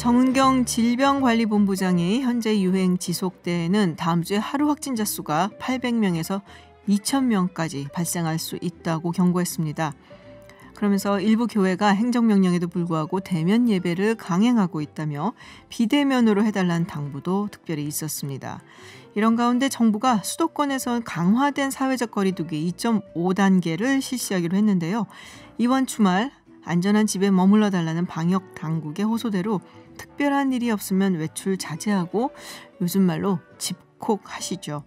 정은경 질병관리본부장이 현재 유행 지속되는 다음 주에 하루 확진자 수가 800명에서 2,000명까지 발생할 수 있다고 경고했습니다. 그러면서 일부 교회가 행정명령에도 불구하고 대면 예배를 강행하고 있다며 비대면으로 해달라는 당부도 특별히 있었습니다. 이런 가운데 정부가 수도권에서 강화된 사회적 거리두기 2.5단계를 실시하기로 했는데요. 이번 주말 안전한 집에 머물러 달라는 방역 당국의 호소대로 특별한 일이 없으면 외출 자제하고 요즘 말로 집콕하시죠.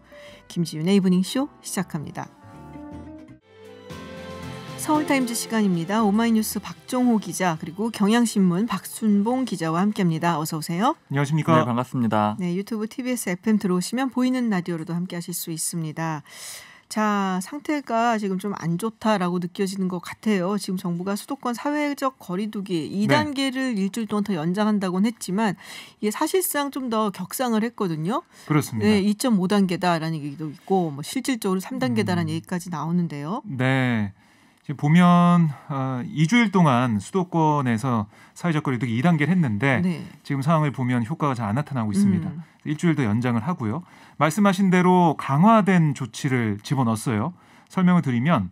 김지윤의 이브닝쇼 시작합니다. 서울타임즈 시간입니다. 오마이뉴스 박종호 기자 그리고 경향신문 박순봉 기자와 함께합니다. 어서 오세요. 안녕하십니까. 네, 반갑습니다. 네, 유튜브 TBS FM 들어오시면 보이는 라디오로도 함께하실 수 있습니다. 자, 상태가 지금 좀 안 좋다라고 느껴지는 것 같아요. 지금 정부가 수도권 사회적 거리두기 2단계를 일주일 동안 더 연장한다고는 했지만 이게 사실상 좀 더 격상을 했거든요. 그렇습니다. 네, 2.5단계다라는 얘기도 있고 뭐 실질적으로 3단계다라는 얘기까지 나오는데요. 네. 지금 보면 2주일 동안 수도권에서 사회적 거리두기 2단계를 했는데 네. 지금 상황을 보면 효과가 잘 안 나타나고 있습니다. 일주일 더 연장을 하고요. 말씀하신 대로 강화된 조치를 집어넣었어요. 설명을 드리면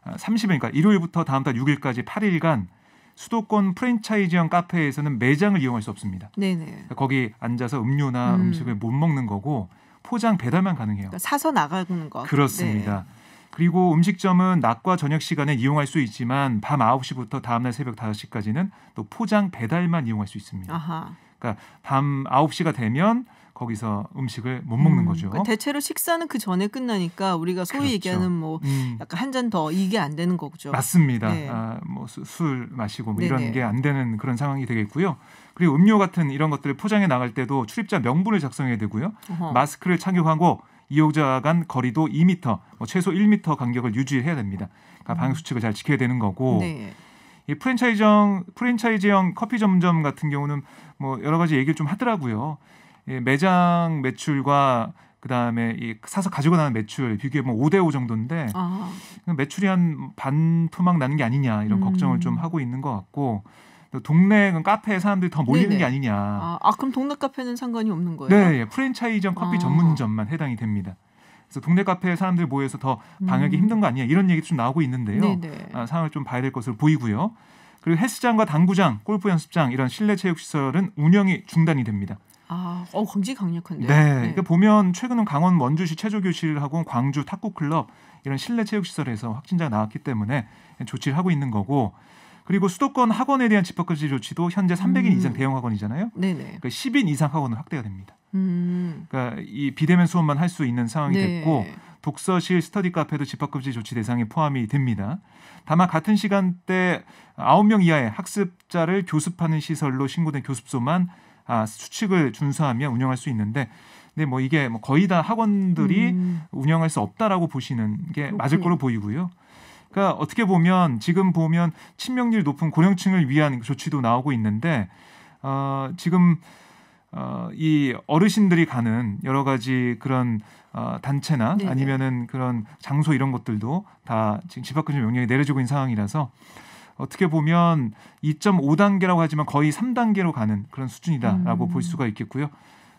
30일, 그러니까 일요일부터 다음 달 6일까지 8일간 수도권 프랜차이즈형 카페에서는 매장을 이용할 수 없습니다. 네네. 그러니까 거기 앉아서 음료나 음식을 못 먹는 거고 포장 배달만 가능해요. 그러니까 사서 나가는 거. 그렇습니다. 네. 그리고 음식점은 낮과 저녁 시간에 이용할 수 있지만 밤 9시부터 다음날 새벽 5시까지는 또 포장 배달만 이용할 수 있습니다. 아하. 그러니까 밤 9시가 되면 거기서 음식을 못 먹는 거죠. 그러니까 대체로 식사는 그 전에 끝나니까 우리가 소위 그렇죠. 얘기하는 뭐 약간 한 잔 더 이게 안 되는 거죠. 맞습니다. 네. 뭐 술 마시고 뭐 네네. 이런 게 안 되는 그런 상황이 되겠고요. 그리고 음료 같은 이런 것들을 포장해 나갈 때도 출입자 명부를 작성해야 되고요. 어허. 마스크를 착용하고 이용자 간 거리도 2m, 최소 1m 간격을 유지해야 됩니다. 그러니까 방역 수칙을 잘 지켜야 되는 거고. 네. 이 프랜차이즈형 커피 점점 같은 경우는 뭐 여러 가지 얘기를 좀 하더라고요. 매장 매출과 그다음에 이 사서 가지고 나는 매출 비교해보면 5대5 정도인데 매출이 한 반토막 나는 게 아니냐 이런 걱정을 좀 하고 있는 것 같고 또 동네 카페에 사람들이 더 몰리는 네네. 게 아니냐. 그럼 동네 카페는 상관이 없는 거예요? 네, 프랜차이즈형 커피 전문점만 해당이 됩니다. 그래서 동네 카페에 사람들 모여서 더 방역이 힘든 거 아니냐 이런 얘기도 좀 나오고 있는데요. 상황을 좀 봐야 될 것으로 보이고요. 그리고 헬스장과 당구장, 골프 연습장 이런 실내 체육 시설은 운영이 중단이 됩니다. 굉장히 강력한데요. 네, 그러니까 보면 최근은 강원 원주시 체조교실하고 광주 탁구클럽 이런 실내 체육 시설에서 확진자가 나왔기 때문에 조치를 하고 있는 거고. 그리고 수도권 학원에 대한 집합금지 조치도 현재 300인 이상 대형 학원이잖아요. 네네. 그러니까 10인 이상 학원은 확대가 됩니다. 그러니까 이 비대면 수업만 할 수 있는 상황이 됐고 독서실, 스터디 카페도 집합금지 조치 대상에 포함이 됩니다. 다만 같은 시간대 9명 이하의 학습자를 교습하는 시설로 신고된 교습소만 수칙을 준수하며 운영할 수 있는데, 근데 뭐 이게 뭐 거의 다 학원들이 운영할 수 없다라고 보시는 게 그렇군요. 맞을 거로 보이고요. 그러니까 어떻게 보면 지금 보면 치명률 높은 고령층을 위한 조치도 나오고 있는데 지금 이 어르신들이 가는 여러 가지 그런 단체나 네네. 아니면은 그런 장소 이런 것들도 다 지금 집합금지 명령이 내려지고 있는 상황이라서 어떻게 보면 2.5단계라고 하지만 거의 3단계로 가는 그런 수준이다라고 볼 수가 있겠고요.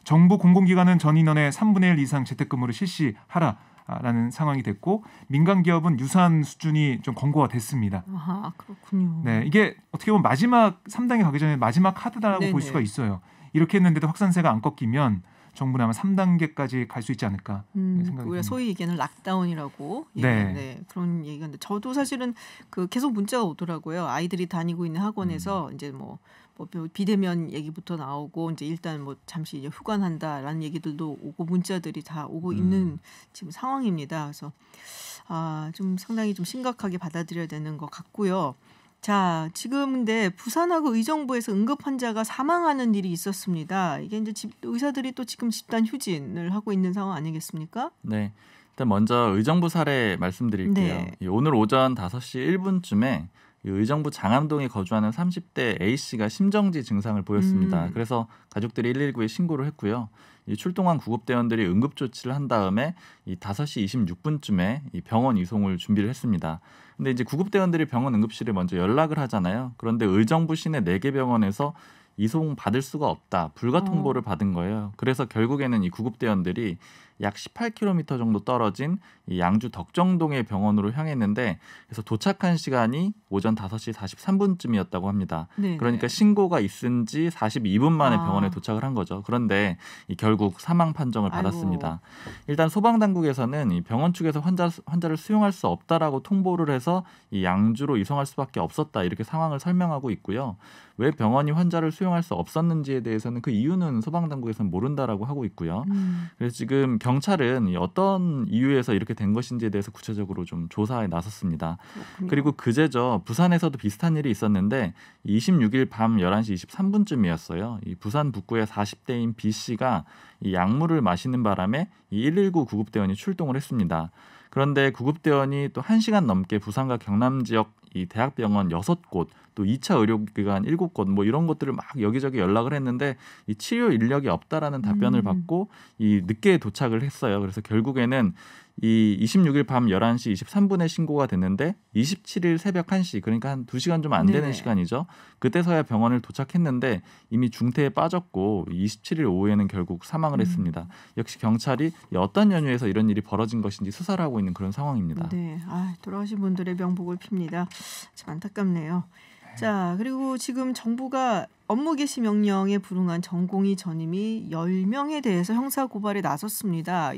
정부 공공기관은 전인원의 3분의 1 이상 재택근무를 실시하라라는 상황이 됐고 민간 기업은 유사한 수준이 좀 권고가 됐습니다. 그렇군요. 네, 이게 어떻게 보면 마지막 3단계 가기 전에 마지막 카드다라고 네네. 볼 수가 있어요. 이렇게 했는데도 확산세가 안 꺾이면 정부는 아마 3단계까지 갈 수 있지 않을까 생각이 우리가 듭니다. 소위 얘기하는 락다운이라고 그런 얘기인데 저도 사실은 계속 문자가 오더라고요. 아이들이 다니고 있는 학원에서 이제 뭐 비대면 얘기부터 나오고 이제 일단 뭐 잠시 이제 휴관한다라는 얘기들도 오고 문자들이 다 오고 있는 지금 상황입니다. 그래서 좀 상당히 좀 심각하게 받아들여야 되는 것 같고요. 자, 지금 근데 부산하고 의정부에서 응급 환자가 사망하는 일이 있었습니다. 이게 이제 의사들이 또 지금 집단 휴진을 하고 있는 상황 아니겠습니까? 네. 일단 먼저 의정부 사례 말씀드릴게요. 네. 오늘 오전 5시 1분쯤에 의정부 장암동에 거주하는 30대 A씨가 심정지 증상을 보였습니다. 그래서 가족들이 119에 신고를 했고요. 이 출동한 구급대원들이 응급조치를 한 다음에 이 5시 26분쯤에 이 병원 이송을 준비를 했습니다. 근데 이제 구급대원들이 병원 응급실에 먼저 연락을 하잖아요. 그런데 의정부 시내 4개 병원에서 이송 받을 수가 없다. 불가 통보를 받은 거예요. 그래서 결국에는 이 구급대원들이 약 18km 정도 떨어진 이 양주 덕정동의 병원으로 향했는데 그래서 도착한 시간이 오전 5시 43분쯤이었다고 합니다. 네네. 그러니까 신고가 있은 지 42분 만에 병원에 도착을 한 거죠. 그런데 결국 사망 판정을 받았습니다. 아이고. 일단 소방당국에서는 이 병원 측에서 환자를 수용할 수 없다라고 통보를 해서 이 양주로 이송할 수밖에 없었다 이렇게 상황을 설명하고 있고요. 왜 병원이 환자를 수용할 수 없었는지에 대해서는 그 이유는 소방당국에서는 모른다라고 하고 있고요. 그래서 지금 경찰은 어떤 이유에서 이렇게 된 것인지에 대해서 구체적으로 좀 조사에 나섰습니다. 그렇군요. 그리고 그제죠. 부산에서도 비슷한 일이 있었는데 26일 밤 11시 23분쯤이었어요. 이 부산 북구의 40대인 B 씨가 이 약물을 마시는 바람에 이 119 구급대원이 출동을 했습니다. 그런데 구급대원이 또 1시간 넘게 부산과 경남 지역 이 대학병원 6곳 또 2차 의료기관 7곳 뭐 이런 것들을 막 여기저기 연락을 했는데 이 치료 인력이 없다라는 답변을 받고 이 늦게 도착을 했어요. 그래서 결국에는 이 26일 밤 11시 23분에 신고가 됐는데 27일 새벽 1시 그러니까 한 2시간 좀 안 되는 네네. 시간이죠. 그때서야 병원을 도착했는데 이미 중태에 빠졌고 27일 오후에는 결국 사망을 했습니다. 역시 경찰이 어떤 연유에서 이런 일이 벌어진 것인지 수사를 하고 있는 그런 상황입니다. 네, 돌아가신 분들의 명복을 빕니다. 참 안타깝네요. 자, 그리고 지금 정부가 업무 개시 명령에 불응한 전공의 전임이 10명에 대해서 형사 고발에 나섰습니다.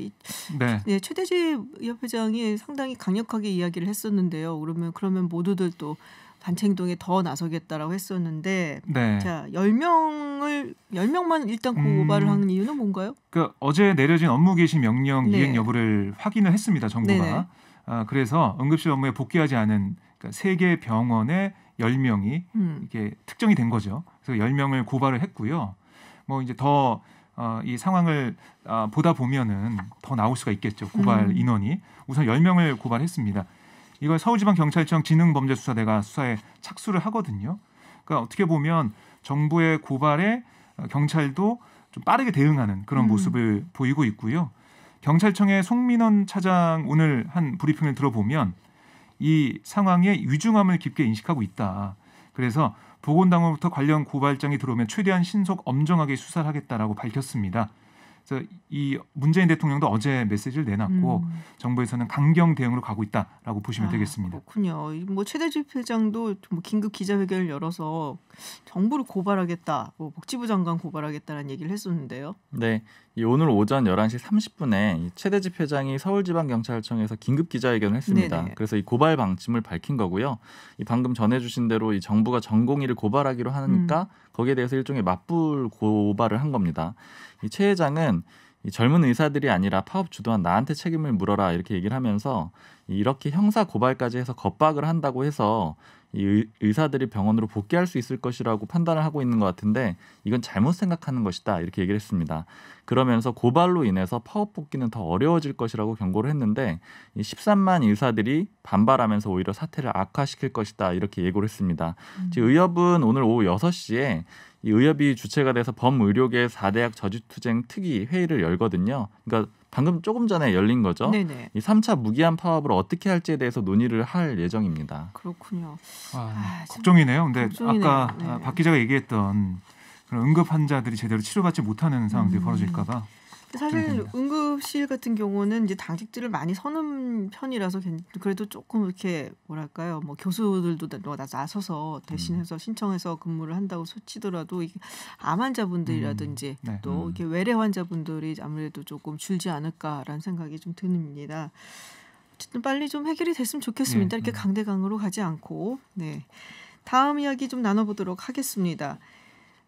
네, 최대집 협회장이 상당히 강력하게 이야기를 했었는데요. 그러면 모두들 또 반체행동에 더 나서겠다라고 했었는데, 네. 자 10명만 일단 고발을 한 이유는 뭔가요? 그러니까 어제 내려진 업무 개시 명령 네. 이행 여부를 확인을 했습니다. 정부가. 그래서 응급실 업무에 복귀하지 않은 그러니까 3개 병원에 10명이 이게 특정이 된 거죠. 그래서 10명을 고발을 했고요. 뭐 이제 더 이 상황을 보다 보면은 더 나올 수가 있겠죠. 고발 인원이 우선 10명을 고발했습니다. 이걸 서울지방경찰청 지능범죄수사대가 수사에 착수를 하거든요. 그러니까 어떻게 보면 정부의 고발에 경찰도 좀 빠르게 대응하는 그런 모습을 보이고 있고요. 경찰청의 송민원 차장 오늘 한 브리핑을 들어보면 이 상황의 위중함을 깊게 인식하고 있다. 그래서 보건당국부터 관련 고발장이 들어오면 최대한 신속 엄정하게 수사를 하겠다라고 밝혔습니다. 그래서 이 문재인 대통령도 어제 메시지를 내놨고 정부에서는 강경 대응으로 가고 있다라고 보시면 되겠습니다. 그렇군요. 뭐 최대집 회장도 뭐 긴급 기자회견을 열어서 정부를 고발하겠다, 뭐 복지부 장관 고발하겠다는 얘기를 했었는데요. 네, 오늘 오전 11시 30분에 최대집 회장이 서울지방경찰청에서 긴급 기자회견을 했습니다. 네네. 그래서 이 고발 방침을 밝힌 거고요. 이 방금 전해주신 대로 이 정부가 전공의를 고발하기로 하니까 거기에 대해서 일종의 맞불 고발을 한 겁니다. 이 최 회장은 이 젊은 의사들이 아니라 파업 주도한 나한테 책임을 물어라 이렇게 얘기를 하면서 이렇게 형사 고발까지 해서 겁박을 한다고 해서 이 의사들이 병원으로 복귀할 수 있을 것이라고 판단을 하고 있는 것 같은데 이건 잘못 생각하는 것이다 이렇게 얘기를 했습니다. 그러면서 고발로 인해서 파업 복귀는 더 어려워질 것이라고 경고를 했는데 이 13만 의사들이 반발하면서 오히려 사태를 악화시킬 것이다 이렇게 예고를 했습니다. 지금 의협은 오늘 오후 6시에 이 의협이 주체가 돼서 범의료계 4대학 저지투쟁 특위 회의를 열거든요. 그러니까 방금 조금 전에 열린 거죠. 네네. 이 3차 무기한 파업을 어떻게 할지에 대해서 논의를 할 예정입니다. 그렇군요. 걱정이네요. 근데 걱정이네요. 아까 박 기자가 얘기했던 그런 응급 환자들이 제대로 치료받지 못하는 상황들이 벌어질까 봐. 사실 응급실 같은 경우는 이제 당직들을 많이 서는 편이라서 그래도 조금 이렇게 뭐랄까요, 뭐 교수들도 나서서 대신해서 신청해서 근무를 한다고 치더라도 이게 암 환자분들이라든지 또 이렇게 외래 환자분들이 아무래도 조금 줄지 않을까라는 생각이 좀 듭니다. 어쨌든 빨리 좀 해결이 됐으면 좋겠습니다. 이렇게 강대강으로 가지 않고. 네, 다음 이야기 좀 나눠보도록 하겠습니다.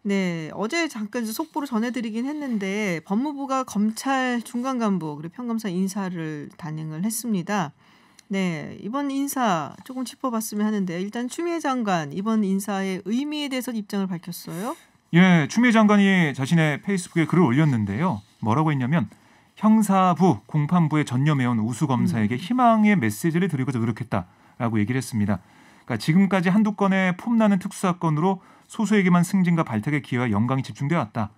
네, 어제 잠깐 속보로 전해드리긴 했는데 법무부가 검찰 중간 간부 그리고 평검사 인사를 단행을 했습니다. 네, 이번 인사 조금 짚어봤으면 하는데 일단 추미애 장관 이번 인사의 의미에 대해서 입장을 밝혔어요. 예, 추미애 장관이 자신의 페이스북에 글을 올렸는데요. 뭐라고 했냐면 형사부, 공판부에 전념해온 우수검사에게 희망의 메시지를 드리고자 노력했다라고 얘기를 했습니다. 그러니까 지금까지 한두 건의 폼나는 특수사건으로 소수에게만 승진과 발탁의 기회와 영광이 집중되어 왔다.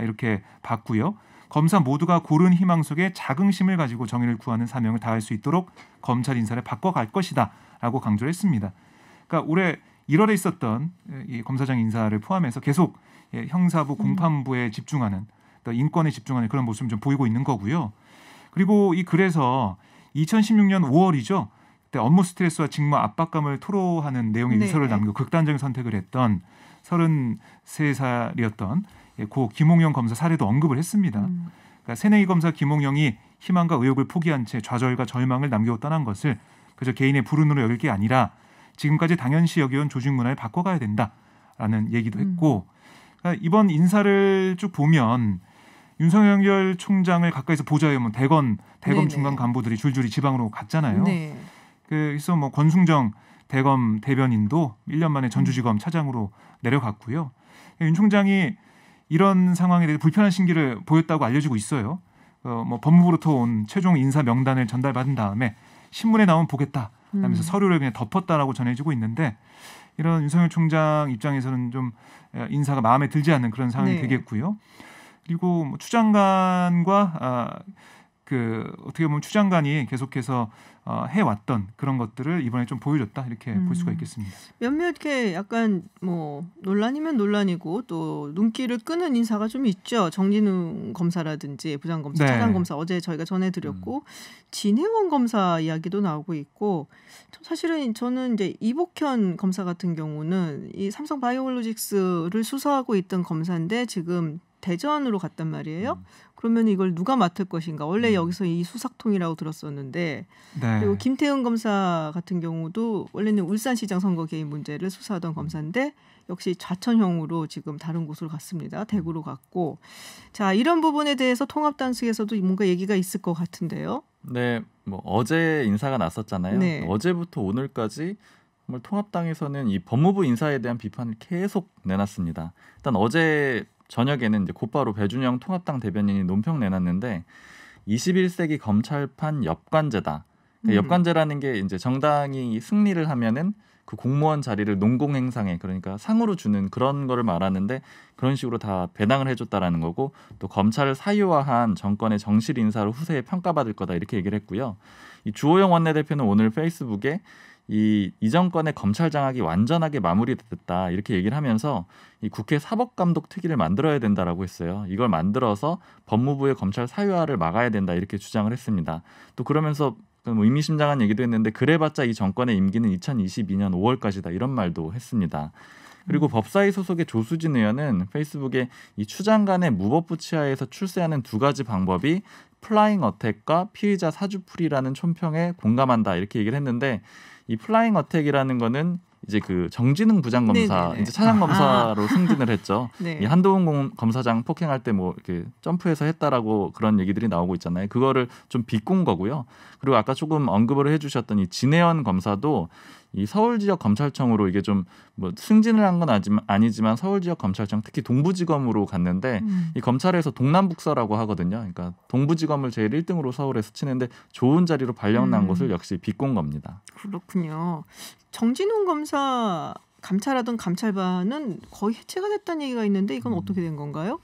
이렇게 봤고요. 검사 모두가 고른 희망 속에 자긍심을 가지고 정의를 구하는 사명을 다할 수 있도록 검찰 인사를 바꿔갈 것이다 라고 강조를 했습니다. 그러니까 올해 1월에 있었던 이 검사장 인사를 포함해서 계속 형사부, 공판부에 집중하는, 인권에 집중하는 그런 모습을 좀 보이고 있는 거고요. 그리고 이 글에서 2016년 5월이죠. 그때 업무 스트레스와 직무 압박감을 토로하는 내용의 네. 유서를 남기고 극단적인 선택을 했던 33살이었던 고 김홍영 검사 사례도 언급을 했습니다. 그러니까 새내기 검사 김홍영이 희망과 의욕을 포기한 채 좌절과 절망을 남기고 떠난 것을 그저 개인의 불운으로 여길 게 아니라 지금까지 당연시 여겨온 조직 문화를 바꿔가야 된다라는 얘기도 했고, 그러니까 이번 인사를 쭉 보면 윤석열 총장을 가까이서 보좌해온 대검 중간 간부들이 줄줄이 지방으로 갔잖아요. 네. 그래서 뭐 권순정 대검 대변인도 1년 만에 전주지검 차장으로 내려갔고요. 윤 총장이 이런 상황에 대해 불편한 심기를 보였다고 알려지고 있어요. 뭐 법무부로부터 온 최종 인사 명단을 전달받은 다음에 신문에 나오면 보겠다 하면서 서류를 그냥 덮었다라고 전해지고 있는데, 이런 윤석열 총장 입장에서는 좀 인사가 마음에 들지 않는 그런 상황이 되겠고요. 그리고 뭐 추 장관과 어떻게 보면 추 장관이 계속해서 해왔던 그런 것들을 이번에 좀 보여줬다, 이렇게 볼 수가 있겠습니다. 몇몇 이렇게 약간 뭐 논란이면 논란이고 또 눈길을 끄는 인사가 좀 있죠. 정진웅 검사라든지 부장검사, 차장검사 어제 저희가 전해드렸고 진해원 검사 이야기도 나오고 있고, 사실은 저는 이제 이복현 검사 같은 경우는 이 삼성 바이오로직스를 수사하고 있던 검사인데 지금 대전으로 갔단 말이에요. 그러면 이걸 누가 맡을 것인가? 원래 여기서 이 수사통이라고 들었었는데, 그리고 김태훈 검사 같은 경우도 원래는 울산시장 선거 개입 문제를 수사하던 검사인데 역시 좌천형으로 지금 다른 곳으로 갔습니다. 대구로 갔고, 자, 이런 부분에 대해서 통합당 측에서도 뭔가 얘기가 있을 것 같은데요. 네, 뭐 어제 인사가 났었잖아요. 네. 어제부터 오늘까지 정말 통합당에서는 이 법무부 인사에 대한 비판을 계속 내놨습니다. 일단 어제 저녁에는 이제 곧바로 배준영 통합당 대변인이 논평 내놨는데, 21세기 검찰판 엽관제다. 그러니까 엽관제라는 게 이제 정당이 승리를 하면은 그 공무원 자리를 농공행상에, 그러니까 상으로 주는 그런 거를 말하는데, 그런 식으로 다 배당을 해줬다라는 거고, 또 검찰을 사유화한 정권의 정실 인사로 후세에 평가받을 거다, 이렇게 얘기를 했고요. 이 주호영 원내대표는 오늘 페이스북에 이 정권의 검찰 장악이 완전하게 마무리됐다, 이렇게 얘기를 하면서 이 국회 사법감독 특위를 만들어야 된다라고 했어요. 이걸 만들어서 법무부의 검찰 사유화를 막아야 된다, 이렇게 주장을 했습니다. 또 그러면서 뭐 의미심장한 얘기도 했는데, 그래봤자 이 정권의 임기는 2022년 5월까지다, 이런 말도 했습니다. 그리고 법사위 소속의 조수진 의원은 페이스북에 이 추 장관의 무법부 치하에서 출세하는 두 가지 방법이 플라잉 어택과 피의자 사주풀이라는 촌평에 공감한다, 이렇게 얘기를 했는데, 이 플라잉 어택이라는 거는 이제 그 정진웅 부장검사, 이제 차장검사로 승진을 했죠. 네. 이 한동훈 검사장 폭행할 때 뭐 이렇게 점프해서 했다라고 그런 얘기들이 나오고 있잖아요. 그거를 좀 비꼰 거고요. 그리고 아까 조금 언급을 해주셨던 이 진해원 검사도 이 서울 지역 검찰청으로 이게 좀 뭐 승진을 한 건 아니지만 서울 지역 검찰청, 특히 동부지검으로 갔는데 이 검찰에서 동남북서라고 하거든요. 그러니까 동부지검을 제일 1등으로 서울에서 치는데 좋은 자리로 발령난 것을 역시 비꼰 겁니다. 그렇군요. 정진웅 검사 감찰하던 감찰반은 거의 해체가 됐다는 얘기가 있는데, 이건 어떻게 된 건가요?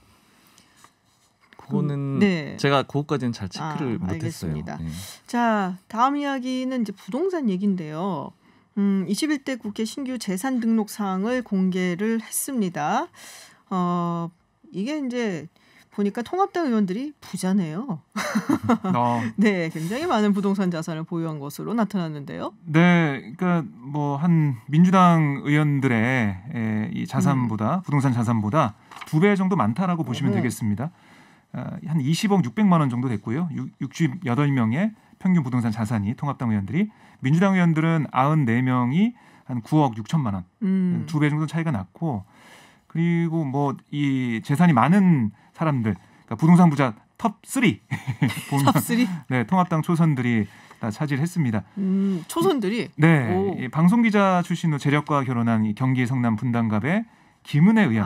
그거는 제가 그것까지는 잘 체크를 못했어요. 알겠습니다. 네. 자, 다음 이야기는 이제 부동산 얘기인데요. 21대 국회 신규 재산 등록 사항을 공개를 했습니다. 이게 이제 보니까 통합당 의원들이 부자네요. 네, 굉장히 많은 부동산 자산을 보유한 것으로 나타났는데요. 네, 그러니까 뭐 한 민주당 의원들의 이 자산보다 부동산 자산보다 2배 정도 많다라고 보시면 되겠습니다. 한 20억 600만 원 정도 됐고요. 68명의 평균 부동산 자산이 통합당 의원들이, 민주당 의원들은 94명이 한 9억 6천만 원, 2배 정도 차이가 났고, 그리고 뭐 이 재산이 많은 사람들, 그러니까 부동산 부자 톱3 톱3? 네, 통합당 초선들이 다 차지했습니다. 초선들이? 네, 방송 기자 출신으로 재력과 결혼한 이 경기 성남 분당갑의 김은혜 의원,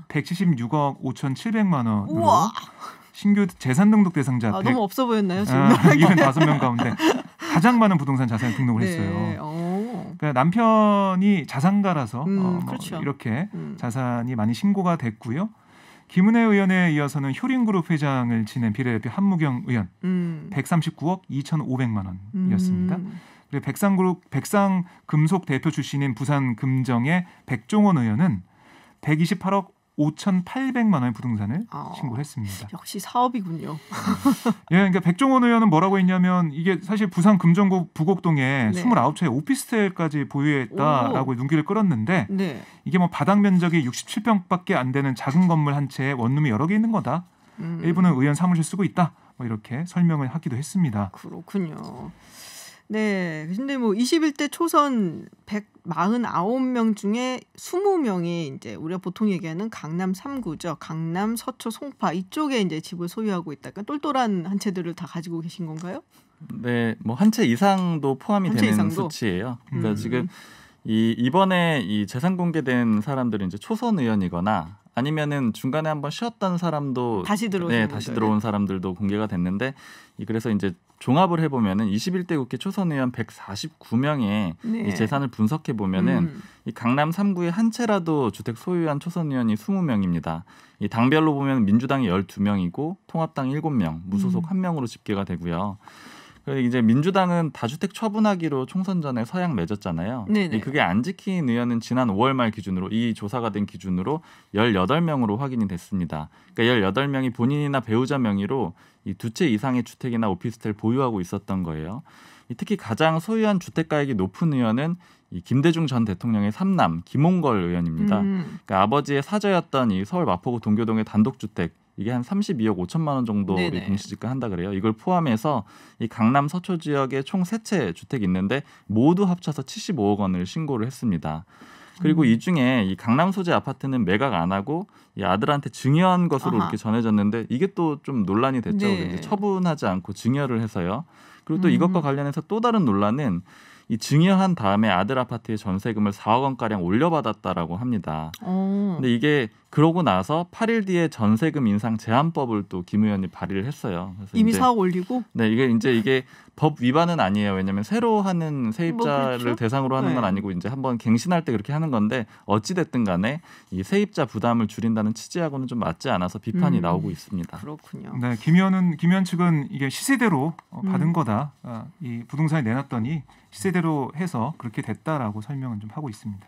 176억 5,700만 원으로 우와. 신규 재산 등록 대상자 너무 없어 보였나요? 지금 75명 가운데 가장 많은 부동산 자산을 등록을 했어요. 그러니까 남편이 자산가라서 그렇죠. 이렇게 자산이 많이 신고가 됐고요. 김은혜 의원에 이어서는 효린그룹 회장을 지낸 비례대표 한무경 의원 139억 2,500만 원이었습니다. 그리고 백상금속 대표 출신인 부산 금정의 백종원 의원은 128억 5,800만 원의 부동산을 신고를 했습니다. 역시 사업이군요. 예, 그러니까 백종원 의원은 뭐라고 했냐면 이게 사실 부산 금정구 부곡동에 29채의 오피스텔까지 보유했다라고 눈길을 끌었는데 이게 뭐 바닥 면적이 67평밖에 안 되는 작은 건물 한 채에 원룸이 여러 개 있는 거다. 일부는 의원 사무실 쓰고 있다. 뭐 이렇게 설명을 하기도 했습니다. 그렇군요. 네, 근데 뭐 21대 초선 149명 중에 20명이 이제 우리가 보통 얘기하는 강남 3구죠. 강남, 서초, 송파 이쪽에 이제 집을 소유하고 있다. 그러니까 똘똘한 한 채들을 다 가지고 계신 건가요? 네, 뭐 한 채 이상도 포함이 되는 수치예요. 그러니까 지금 이번에 이 재산 공개된 사람들은 이제 초선 의원이거나 아니면은 중간에 한번 쉬었던 사람도 다시 들어온 사람들도 공개가 됐는데 그래서 이제 종합을 해보면은 21대 국회 초선 의원 149명의 이 재산을 분석해 보면은 이 강남 3구에 한 채라도 주택 소유한 초선 의원이 20명입니다. 이 당별로 보면 민주당이 12명이고 통합당 7명, 무소속 1명으로 집계가 되고요. 이제 민주당은 다주택 처분하기로 총선 전에 서약 맺었잖아요. 그게 안 지킨 의원은 지난 5월 말 기준으로 이 조사가 된 기준으로 18명으로 확인이 됐습니다. 그러니까 18명이 본인이나 배우자 명의로 이 2채 이상의 주택이나 오피스텔 보유하고 있었던 거예요. 특히 가장 소유한 주택가액이 높은 의원은 이 김대중 전 대통령의 삼남 김홍걸 의원입니다. 그러니까 아버지의 사저였던 이 서울 마포구 동교동의 단독주택 이게 한 32억 5천만 원 정도 공시지가한다 그래요. 이걸 포함해서 이 강남 서초 지역에 총 3채 주택이 있는데 모두 합쳐서 75억 원을 신고를 했습니다. 그리고 이 중에 이 강남 소재 아파트는 매각 안 하고 이 아들한테 증여한 것으로 이렇게 전해졌는데 이게 또 좀 논란이 됐죠. 이제 처분하지 않고 증여를 해서요. 그리고 또 이것과 관련해서 또 다른 논란은 이 증여한 다음에 아들 아파트의 전세금을 4억 원가량 올려받았다라고 합니다. 근데 이게 그러고 나서 8일 뒤에 전세금 인상 제한법을 또 김 의원이 발의를 했어요. 그래서 이미 4억 올리고? 네, 이게 법 위반은 아니에요. 왜냐하면 새로 하는 세입자를 그렇죠? 대상으로 하는 건 아니고 이제 한번 갱신할 때 그렇게 하는 건데 어찌 됐든 간에 이 세입자 부담을 줄인다는 취지하고는 좀 맞지 않아서 비판이 나오고 있습니다. 그렇군요. 네, 김 의원 측은 이게 시세대로 받은 거다. 이 부동산에 내놨더니 시세대로 해서 그렇게 됐다라고 설명은 좀 하고 있습니다.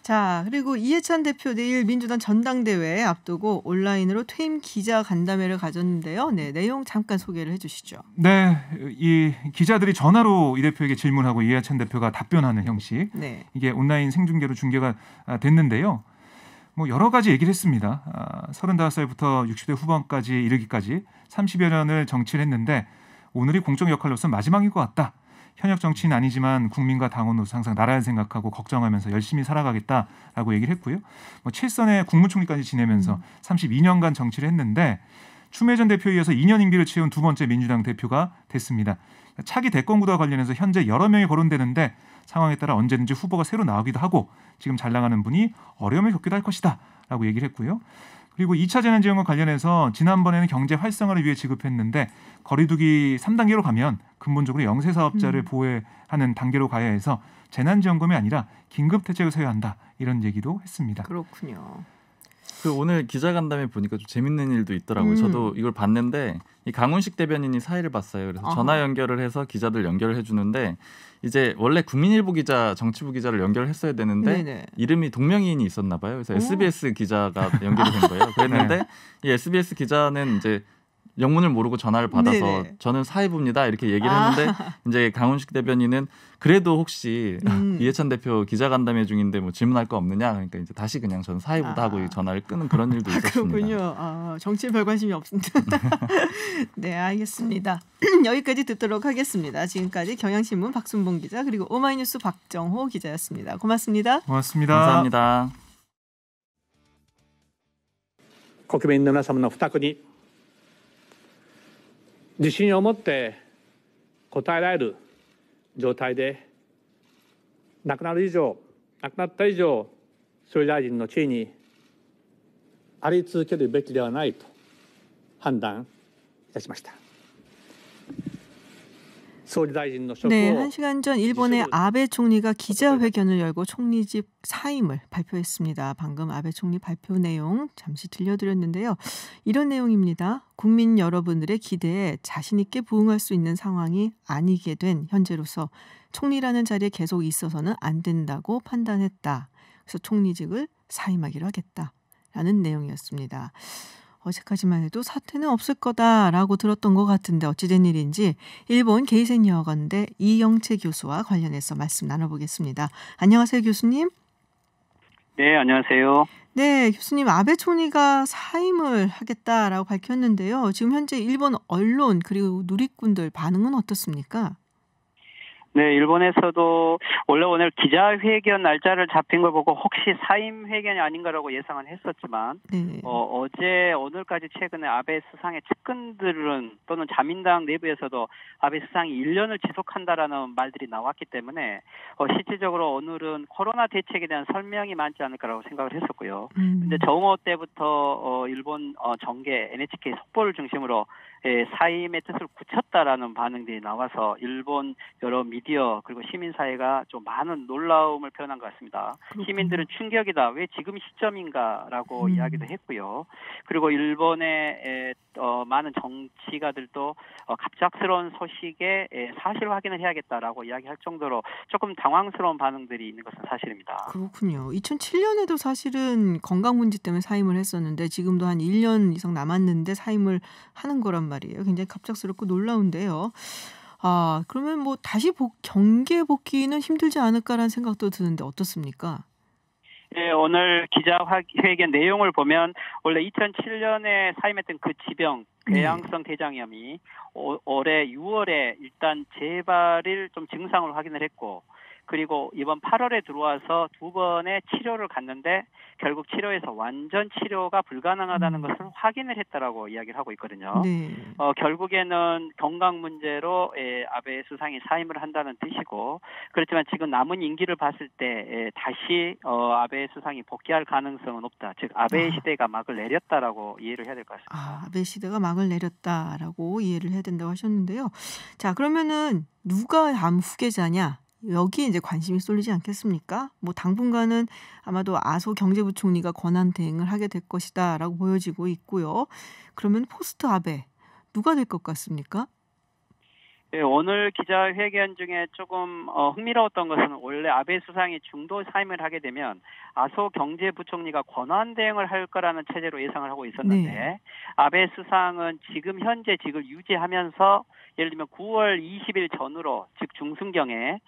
자, 그리고 이해찬 대표 내일 민주당 전당대회 앞두고 온라인으로 퇴임 기자 간담회를 가졌는데요. 네, 내용 잠깐 소개를 해주시죠. 네, 이 기자들이 전화로 이 대표에게 질문하고 이해찬 대표가 답변하는 형식. 이게 온라인 생중계로 중계가 됐는데요. 뭐 여러 가지 얘기를 했습니다. 35살부터 60대 후반까지 이르기까지 30여 년을 정치를 했는데 오늘이 공적 역할로서 마지막인 것 같다. 현역 정치인 아니지만 국민과 당원으로서 항상 나라를 생각하고 걱정하면서 열심히 살아가겠다라고 얘기를 했고요. 뭐 7선의 국무총리까지 지내면서 32년간 정치를 했는데 추미애 전 대표에 이어서 2년 임기를 채운 두 번째 민주당 대표가 됐습니다. 차기 대권구도와 관련해서 현재 여러 명이 거론되는데 상황에 따라 언제든지 후보가 새로 나오기도 하고 지금 잘 나가는 분이 어려움을 겪기도 할 것이다 라고 얘기를 했고요. 그리고 2차 재난지원과 관련해서 지난번에는 경제 활성화를 위해 지급했는데 거리두기 3단계로 가면 근본적으로 영세 사업자를 보호하는 단계로 가야 해서 재난지원금이 아니라 긴급대책을 세워야 한다. 이런 얘기도 했습니다. 그렇군요. 오늘 기자간담회 보니까 좀 재밌는 일도 있더라고요. 저도 이걸 봤는데 이 강훈식 대변인이 사회를 봤어요. 그래서 전화 연결을 해서 기자들 연결을 해주는데 이제 원래 국민일보 기자, 정치부 기자를 연결했어야 되는데 이름이 동명이인이 있었나 봐요. 그래서 SBS 기자가 연결이 된 거예요. 그랬는데 이 SBS 기자는 이제 영문을 모르고 전화를 받아서 저는 사회부입니다 이렇게 얘기를 했는데 이제 강훈식 대변인은 그래도 혹시 이해찬 대표 기자간담회 중인데 뭐 질문할 거 없느냐 그러니까 이제 다시 그냥 저는 사회부다 하고 전화를 끊은 그런 일도 있었습니다. 그렇군요. 정치에 별 관심이 없습니다. 네, 알겠습니다. 여기까지 듣도록 하겠습니다. 지금까지 경향신문 박순봉 기자 그리고 오마이뉴스 박정호 기자였습니다. 고맙습니다. 고맙습니다. 감사합니다. 国民の皆様の負託に自信を持って答えられる状態で亡くなった以上総理大臣の地位にあり続けるべきではないと判断いたしました。 네, 1시간 전 일본의 아베 총리가 기자회견을 열고 총리직 사임을 발표했습니다. 방금 아베 총리 발표 내용 잠시 들려드렸는데요. 이런 내용입니다. 국민 여러분들의 기대에 자신 있게 부응할 수 있는 상황이 아니게 된 현재로서 총리라는 자리에 계속 있어서는 안 된다고 판단했다. 그래서 총리직을 사임하기로 하겠다. 라는 내용이었습니다. 어제까지만 해도 사태는 없을 거다라고 들었던 것 같은데 어찌된 일인지 일본 게이센 여관대 이영채 교수와 관련해서 말씀 나눠보겠습니다. 안녕하세요, 교수님. 네, 안녕하세요. 네, 교수님, 아베 총리가 사임을 하겠다라고 밝혔는데요. 지금 현재 일본 언론 그리고 누리꾼들 반응은 어떻습니까? 네, 일본에서도 원래 오늘 기자회견 날짜를 잡힌 걸 보고 혹시 사임 회견이 아닌가라고 예상은 했었지만 네. 어제 오늘까지 최근에 아베 수상의 측근들은 또는 자민당 내부에서도 아베 수상이 1년을 지속한다라는 말들이 나왔기 때문에 실질적으로 오늘은 코로나 대책에 대한 설명이 많지 않을까라고 생각을 했었고요. 근데 정오 때부터 일본 정계 NHK 속보를 중심으로 사임의 뜻을 굳혔다라는 반응들이 나와서 일본 여러 미디어 그리고 시민사회가 좀 많은 놀라움을 표현한 것 같습니다. 시민들은 충격이다. 왜 지금 시점인가라고 이야기도 했고요. 그리고 일본의 많은 정치가들도 갑작스러운 소식에 사실 확인을 해야겠다라고 이야기할 정도로 조금 당황스러운 반응들이 있는 것은 사실입니다. 그렇군요. 2007년에도 사실은 건강 문제 때문에 사임을 했었는데 지금도 한 1년 이상 남았는데 사임을 하는 거란 말이에요. 굉장히 갑작스럽고 놀라운데요. 그러면 뭐 다시 경계 복귀는 힘들지 않을까라는 생각도 드는데 어떻습니까? 네, 오늘 기자회견 내용을 보면 원래 2007년에 사임했던 그 지병 궤양성 대장염이 올해 6월에 일단 재발일 좀 증상을 확인을 했고 그리고 이번 8월에 들어와서 2번의 치료를 갔는데 결국 치료에서 완전 치료가 불가능하다는 것을 확인을 했다라고 이야기를 하고 있거든요. 네. 결국에는 건강 문제로 아베 수상이 사임을 한다는 뜻이고 그렇지만 지금 남은 임기를 봤을 때 다시 아베 수상이 복귀할 가능성은 없다. 즉 아베 시대가 막을 내렸다라고 이해를 해야 될 것 같습니다. 아베 시대가 막을 내렸다라고 이해를 해야 된다고 하셨는데요. 자, 그러면은 누가 다음 후계자냐? 여기에 이제 관심이 쏠리지 않겠습니까? 뭐 당분간은 아마도 아소 경제부총리가 권한 대행을 하게 될 것이다라고 보여지고 있고요. 그러면 포스트 아베 누가 될 것 같습니까? 네, 오늘 기자회견 중에 조금 흥미로웠던 것은 원래 아베 수상이 중도 사임을 하게 되면 아소 경제부총리가 권한 대행을 할 거라는 체제로 예상을 하고 있었는데 네. 아베 수상은 지금 현재 직을 유지하면서 예를 들면 9월 20일 전후로 즉 중순경에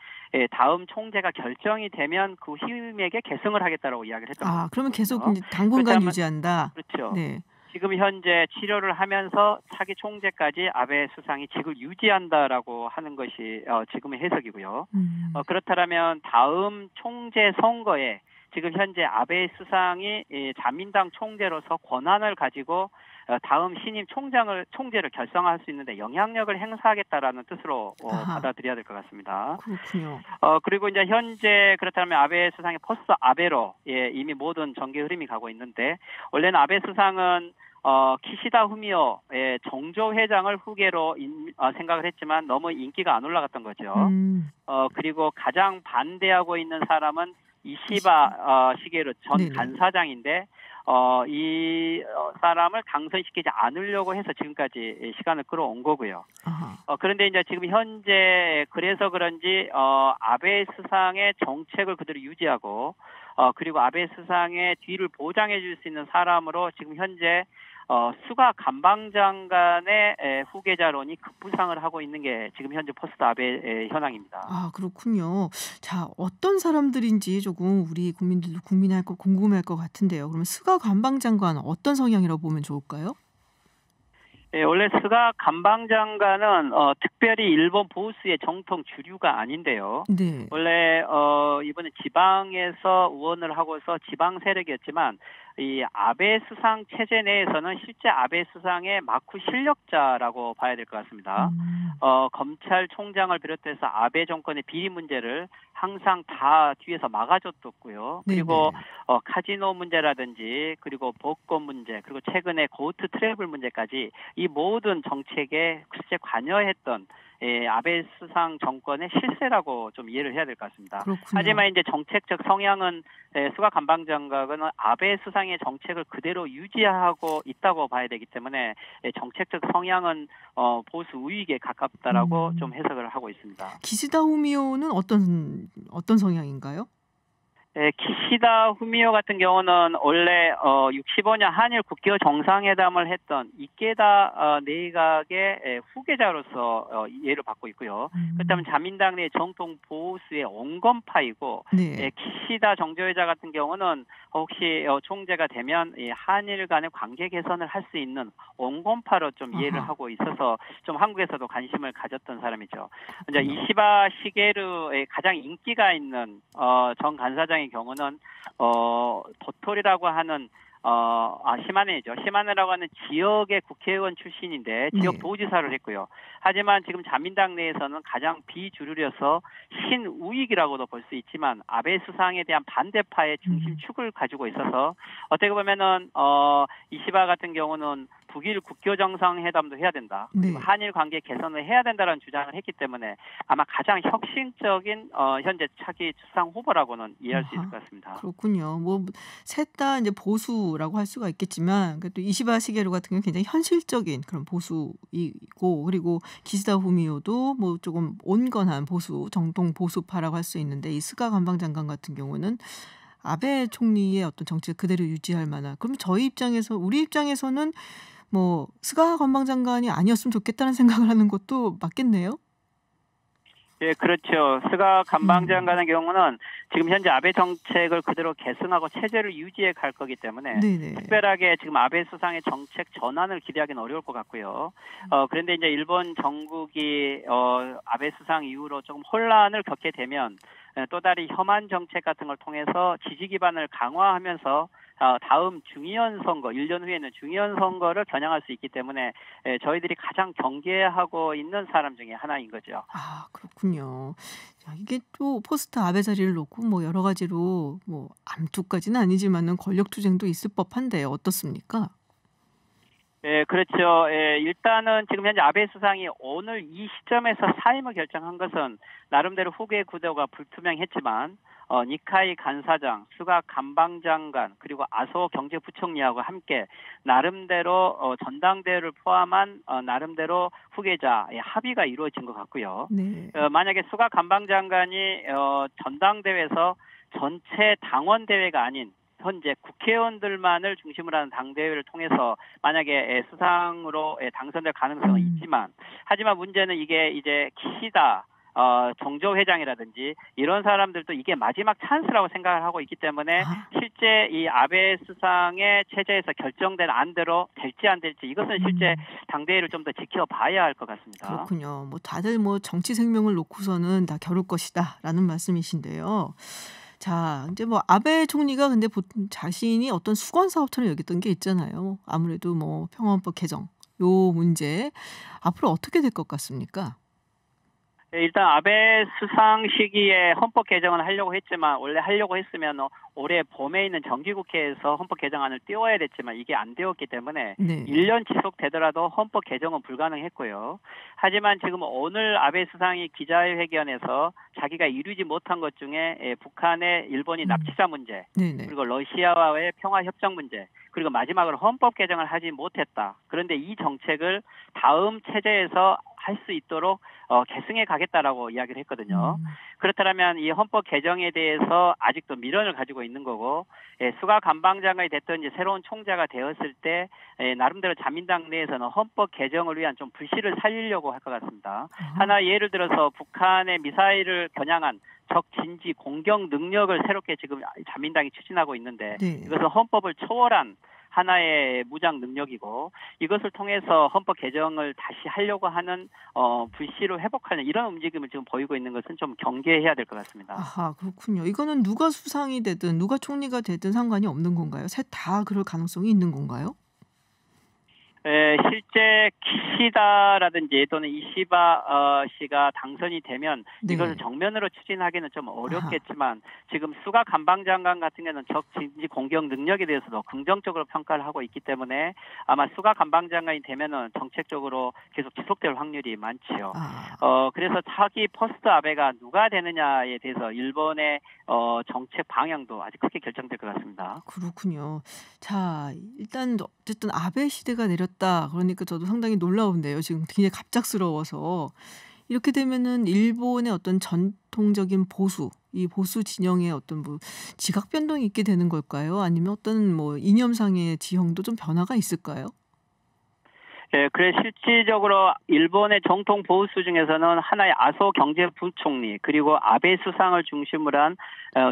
다음 총재가 결정이 되면 그 후임에게 계승을 하겠다라고 이야기를 했던 거죠. 그러면 계속 당분간 유지한다. 그렇죠. 네. 지금 현재 치료를 하면서 차기 총재까지 아베 수상이 직을 유지한다라고 하는 것이 지금의 해석이고요. 그렇다면 다음 총재 선거에 지금 현재 아베 수상이 자민당 총재로서 권한을 가지고 다음 신임 총재를 결성할 수 있는데 영향력을 행사하겠다라는 뜻으로 받아들여야 될 것 같습니다. 그렇군요. 그리고 이제 현재 그렇다면 아베 수상의 포스트 아베로 이미 모든 정계 흐름이 가고 있는데 원래는 아베 수상은 키시다 후미오의 정조 회장을 후계로 생각을 했지만 너무 인기가 안 올라갔던 거죠. 그리고 가장 반대하고 있는 사람은 이시바 시게루 전 간사장인데 이 사람을 당선시키지 않으려고 해서 지금까지 시간을 끌어온 거고요. 그런데 이제 지금 현재 그래서 그런지 아베 수상의 정책을 그대로 유지하고 그리고 아베 수상의 뒤를 보장해 줄 수 있는 사람으로 지금 현재 수가 관방장관의 후계자론이 급부상을 하고 있는 게 지금 현재 포스트 아베 현황입니다. 그렇군요. 자, 어떤 사람들인지 조금 우리 국민들도 궁금할 것 같은데요. 그러면 스가 관방장관은 어떤 성향이라고 보면 좋을까요? 네, 원래 스가 관방장관은 특별히 일본 보수의 정통 주류가 아닌데요. 네. 원래 이번에 지방에서 의원을 하고서 지방 세력이었지만 이 아베 수상 체제 내에서는 실제 아베 수상의 마쿠 실력자라고 봐야 될 것 같습니다. 검찰총장을 비롯해서 아베 정권의 비리 문제를 항상 다 뒤에서 막아줬었고요. 그리고 카지노 문제라든지 그리고 복권 문제 그리고 최근에 고트 트래블 문제까지 이 모든 정책에 실제 관여했던 아베 수상 정권의 실세라고 좀 이해를 해야 될 것 같습니다. 그렇군요. 하지만 이제 정책적 성향은 스가 관방장관은 아베 수상의 정책을 그대로 유지하고 있다고 봐야 되기 때문에 정책적 성향은 보수 우익에 가깝다라고 좀 해석을 하고 있습니다. 기시다 후미오는 어떤 성향인가요? 기시다 후미오 같은 경우는 원래 65년 한일 국교 정상회담을 했던 이케다 내각의 후계자로서 이해를 받고 있고요. 그렇다면 자민당 내 정통 보수의 온건파이고 네. 기시다 정조회자 같은 경우는 혹시 총재가 되면 한일 간의 관계 개선을 할 수 있는 온건파로 좀 이해를 하고 있어서 좀 한국에서도 관심을 가졌던 사람이죠. 이제 이시바 시게루의 가장 인기가 있는 전 간사장의 경우는 도토리라고 하는 시마네죠. 시마네라고 하는 지역의 국회의원 출신인데 지역 네. 도지사를 했고요. 하지만 지금 자민당 내에서는 가장 비주류려서 신우익이라고도 볼 수 있지만 아베 수상에 대한 반대파의 중심축을 가지고 있어서 어떻게 보면은 이시바 같은 경우는 북일 국교 정상회담도 해야 된다. 네. 한일 관계 개선을 해야 된다는 주장을 했기 때문에 아마 가장 혁신적인 현재 차기 수상 후보라고는 이해할 수 있을 것 같습니다. 그렇군요. 뭐 셋 다 이제 보수라고 할 수가 있겠지만 또 이시바 시게루 같은 경우는 굉장히 현실적인 그런 보수이고 그리고 기시다 후미오도 뭐 조금 온건한 보수, 정통 보수파라고 할 수 있는데 이 스가 관방장관 같은 경우는 아베 총리의 어떤 정책을 그대로 유지할 만한 그럼 우리 입장에서는 뭐 스가 관방장관이 아니었으면 좋겠다는 생각을 하는 것도 맞겠네요. 예, 그렇죠. 스가 관방장관의 경우는 지금 현재 아베 정책을 그대로 계승하고 체제를 유지해 갈 거기 때문에 네네. 특별하게 지금 아베 수상의 정책 전환을 기대하기는 어려울 것 같고요. 그런데 이제 일본 정국이 아베 수상 이후로 조금 혼란을 겪게 되면 또 다른 혐한 정책 같은 걸 통해서 지지 기반을 강화하면서 다음 중의원 선거, 1년 후에는 중의원 선거를 겨냥할 수 있기 때문에 저희들이 가장 경계하고 있는 사람 중에 하나인 거죠. 아, 그렇군요. 자, 이게 또 포스트 아베 자리를 놓고 뭐 여러 가지로 뭐 암투까지는 아니지만은 권력 투쟁도 있을 법한데 어떻습니까? 예, 그렇죠. 예, 일단은 지금 현재 아베 수상이 오늘 이 시점에서 사임을 결정한 것은 나름대로 후계 구도가 불투명했지만 니카이 간사장, 스가 관방장관 그리고 아소 경제부총리하고 함께 나름대로 전당대회를 포함한 나름대로 후계자의 합의가 이루어진 것 같고요. 네. 만약에 스가 관방장관이 전당대회에서 전체 당원대회가 아닌 현재 국회의원들만을 중심으로 하는 당대회를 통해서 만약에 수상으로 당선될 가능성은 있지만 하지만 문제는 이게 이제 기시다 정조 회장이라든지 이런 사람들도 이게 마지막 찬스라고 생각을 하고 있기 때문에 실제 이 아베 수상의 체제에서 결정된 안대로 될지 안 될지 이것은 실제 당대회를 좀 더 지켜봐야 할 것 같습니다. 그렇군요. 뭐 다들 뭐 정치 생명을 놓고서는 다 겨룰 것이다라는 말씀이신데요. 자, 이제 뭐 아베 총리가 근데 보통 자신이 어떤 수건 사업처럼 여겼던 게 있잖아요. 아무래도 뭐 평화헌법 개정 요 문제 앞으로 어떻게 될 것 같습니까? 일단 아베 수상 시기에 헌법 개정을 하려고 했지만 원래 하려고 했으면 올해 봄에 있는 정기국회에서 헌법 개정안을 띄워야 됐지만 이게 안 되었기 때문에 네. 1년 지속되더라도 헌법 개정은 불가능했고요. 하지만 지금 오늘 아베 수상이 기자회견에서 자기가 이루지 못한 것 중에 북한의 일본이 납치자 문제 네네. 그리고 러시아와의 평화협정 문제 그리고 마지막으로 헌법 개정을 하지 못했다. 그런데 이 정책을 다음 체제에서 할 수 있도록 계승해 가겠다라고 이야기를 했거든요. 그렇다면 이 헌법 개정에 대해서 아직도 미련을 가지고 있는 거고 스가 관방장관이 됐던 이제 새로운 총재가 되었을 때 나름대로 자민당 내에서는 헌법 개정을 위한 좀 불씨를 살리려고 할 것 같습니다. 하나 예를 들어서 북한의 미사일을 겨냥한 적 진지 공격 능력을 새롭게 지금 자민당이 추진하고 있는데 네. 이것은 헌법을 초월한 하나의 무장 능력이고 이것을 통해서 헌법 개정을 다시 하려고 하는 불씨로 회복하는 이런 움직임을 지금 보이고 있는 것은 좀 경계해야 될 것 같습니다. 아하, 그렇군요. 이거는 누가 수상이 되든 누가 총리가 되든 상관이 없는 건가요? 셋 다 그럴 가능성이 있는 건가요? 실제 기시다라든지 또는 이시바 씨가 당선이 되면 네. 이것을 정면으로 추진하기는 좀 어렵겠지만 지금 스가 관방장관 같은 경우는 적 진지 공격 능력에 대해서도 긍정적으로 평가를 하고 있기 때문에 아마 스가 관방장관이 되면은 정책적으로 계속 지속될 확률이 많지요. 그래서 차기 포스트 아베가 누가 되느냐에 대해서 일본의 정책 방향도 아직 크게 결정될 것 같습니다. 그렇군요. 자, 일단 어쨌든 아베 시대가 내렸다. 그러니까 저도 상당히 놀라운데요. 지금 굉장히 갑작스러워서 이렇게 되면은 일본의 어떤 전통적인 보수, 이 보수 진영의 어떤 뭐 지각 변동이 있게 되는 걸까요? 아니면 어떤 뭐 이념상의 지형도 좀 변화가 있을까요? 네, 그래 실질적으로 일본의 정통 보수 중에서는 하나의 아소 경제부총리 그리고 아베 수상을 중심으로 한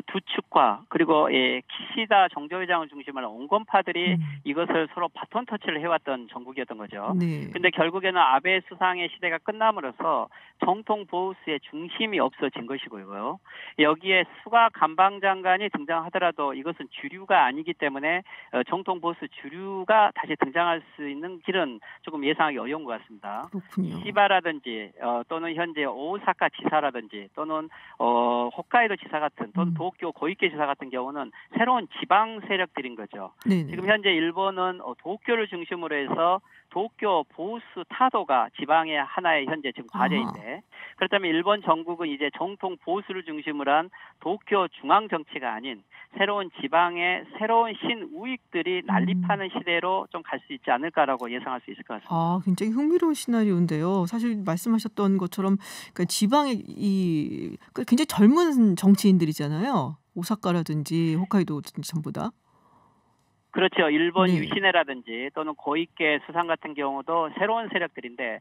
두 축과 그리고 키시다 정조회장을 중심으로 한 온건파들이 이것을 서로 바톤 터치를 해왔던 정국이었던 거죠. 네. 근데 결국에는 아베 수상의 시대가 끝남으로써 정통 보수의 중심이 없어진 것이고요. 여기에 수가 관방장관이 등장하더라도 이것은 주류가 아니기 때문에 정통 보수 주류가 다시 등장할 수 있는 길은 조금 예상하기 어려운 것 같습니다. 그렇군요. 시바라든지 또는 현재 오사카 지사라든지 또는 홋카이도 지사 같은 또는 도쿄 고이케 지사 같은 경우는 새로운 지방 세력들인 거죠. 네네. 지금 현재 일본은 도쿄를 중심으로 해서 도쿄 보수 타도가 지방의 하나의 현재 지금 과제인데 그렇다면 일본 전국은 이제 정통 보수를 중심으로 한 도쿄 중앙 정치가 아닌 새로운 지방의 새로운 신우익들이 난립하는 시대로 좀 갈 수 있지 않을까라고 예상할 수 있을 것 같습니다. 아, 굉장히 흥미로운 시나리오인데요. 사실 말씀하셨던 것처럼 그러니까 지방의 굉장히 젊은 정치인들이잖아요. 오사카라든지 홋카이도든지 전부 다. 그렇죠. 일본 네. 유시네라든지 또는 고이케 수상 같은 경우도 새로운 세력들인데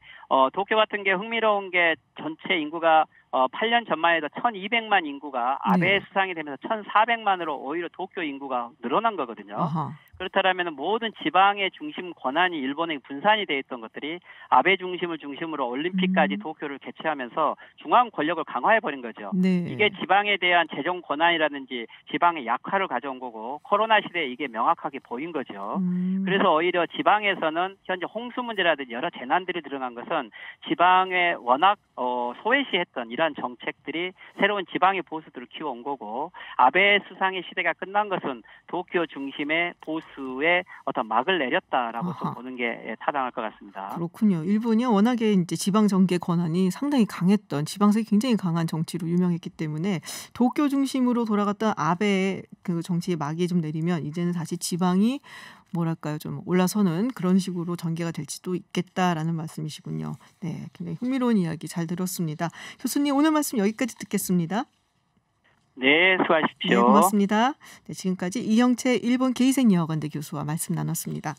도쿄 같은 게 흥미로운 게 전체 인구가 8년 전만 해도 1200만 인구가 아베 수상이 되면서 1400만으로 오히려 도쿄 인구가 늘어난 거거든요. 아하. 그렇다면 모든 지방의 중심 권한이 일본에 분산이 돼 있던 것들이 아베 중심을 중심으로 올림픽까지 도쿄를 개최하면서 중앙 권력을 강화해 버린 거죠. 네. 이게 지방에 대한 재정 권한이라든지 지방의 약화를 가져온 거고 코로나 시대에 이게 명확하게 보인 거죠. 그래서 오히려 지방에서는 현재 홍수 문제라든지 여러 재난들이 드러난 것은 지방에 워낙 소외시했던 이러한 정책들이 새로운 지방의 보수들을 키워온 거고 아베 수상의 시대가 끝난 것은 도쿄 중심의 보수의 어떤 막을 내렸다라고 좀 보는 게 타당할 것 같습니다. 그렇군요. 일본이 워낙에 이제 지방 정계 권한이 상당히 강했던 지방색이 굉장히 강한 정치로 유명했기 때문에 도쿄 중심으로 돌아갔던 아베의 그 정치의 막이 좀 내리면 이제는 다시 지방이 뭐랄까요, 좀 올라서는 그런 식으로 전개가 될지도 있겠다라는 말씀이시군요. 네, 굉장히 흥미로운 이야기 잘 들었습니다. 교수님 오늘 말씀 여기까지 듣겠습니다. 네, 수고하십시오. 네, 고맙습니다. 네, 지금까지 이형채 일본 게이센여학원대 교수와 말씀 나눴습니다.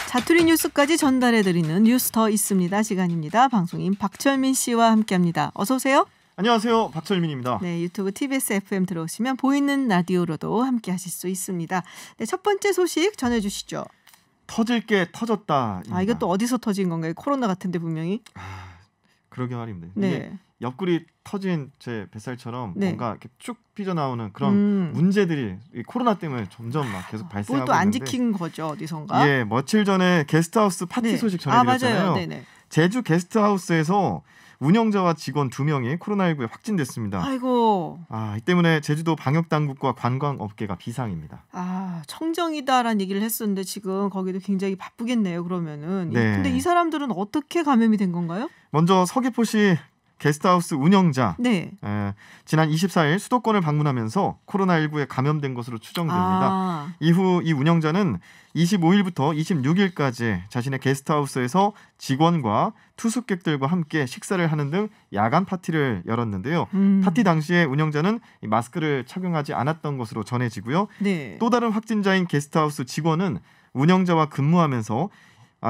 자투리 뉴스까지 전달해드리는 뉴스 더 있습니다. 시간입니다. 방송인 박철민 씨와 함께합니다. 어서 오세요. 안녕하세요. 박철민입니다. 네, 유튜브 TBS FM 들어오시면 보이는 라디오로도 함께하실 수 있습니다. 네, 첫 번째 소식 전해주시죠. 터질 게 터졌다. 아, 이것도 어디서 터진 건가요? 코로나 같은데 분명히. 그러게 말입니다. 네. 이게 옆구리 터진 제 뱃살처럼 네. 뭔가 이렇게 쭉 삐져나오는 그런 문제들이 이 코로나 때문에 점점 막 계속 발생하고 또 안 있는데. 지킨 거죠, 어디선가? 예, 며칠 전에 게스트하우스 파티 네. 소식 전해드렸잖아요. 맞아요. 네네. 제주 게스트하우스에서 운영자와 직원 2명이 코로나19에 확진됐습니다. 아이고. 이 때문에 제주도 방역당국과 관광업계가 비상입니다. 청정이다라는 얘기를 했었는데 지금 거기도 굉장히 바쁘겠네요. 그러면은. 네. 근데 이 사람들은 어떻게 감염이 된 건가요? 먼저 서귀포시 게스트하우스 운영자 네. 지난 24일 수도권을 방문하면서 코로나19에 감염된 것으로 추정됩니다. 이후 이 운영자는 25일부터 26일까지 자신의 게스트하우스에서 직원과 투숙객들과 함께 식사를 하는 등 야간 파티를 열었는데요. 파티 당시에 운영자는 마스크를 착용하지 않았던 것으로 전해지고요. 네. 또 다른 확진자인 게스트하우스 직원은 운영자와 근무하면서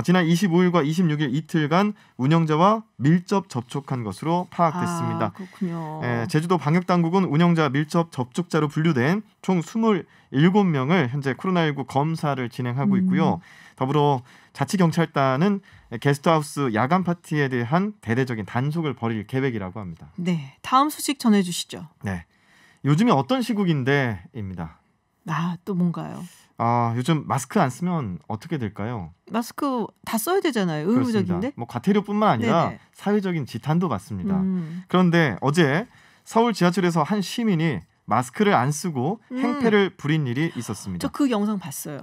지난 25일과 26일 이틀간 운영자와 밀접 접촉한 것으로 파악됐습니다. 그렇군요. 제주도 방역당국은 운영자 밀접 접촉자로 분류된 총 27명을 현재 코로나19 검사를 진행하고 있고요. 더불어 자치경찰단은 게스트하우스 야간 파티에 대한 대대적인 단속을 벌일 계획이라고 합니다. 네, 다음 소식 전해주시죠. 네, 요즘이 어떤 시국인데입니다. 또 뭔가요? 요즘 마스크 안 쓰면 어떻게 될까요? 마스크 다 써야 되잖아요. 의무적인데. 뭐 과태료뿐만 아니라 네네. 사회적인 지탄도 받습니다. 음. 그런데 어제 서울 지하철에서 한 시민이 마스크를 안 쓰고 행패를 부린 일이 있었습니다. 저 그 영상 봤어요.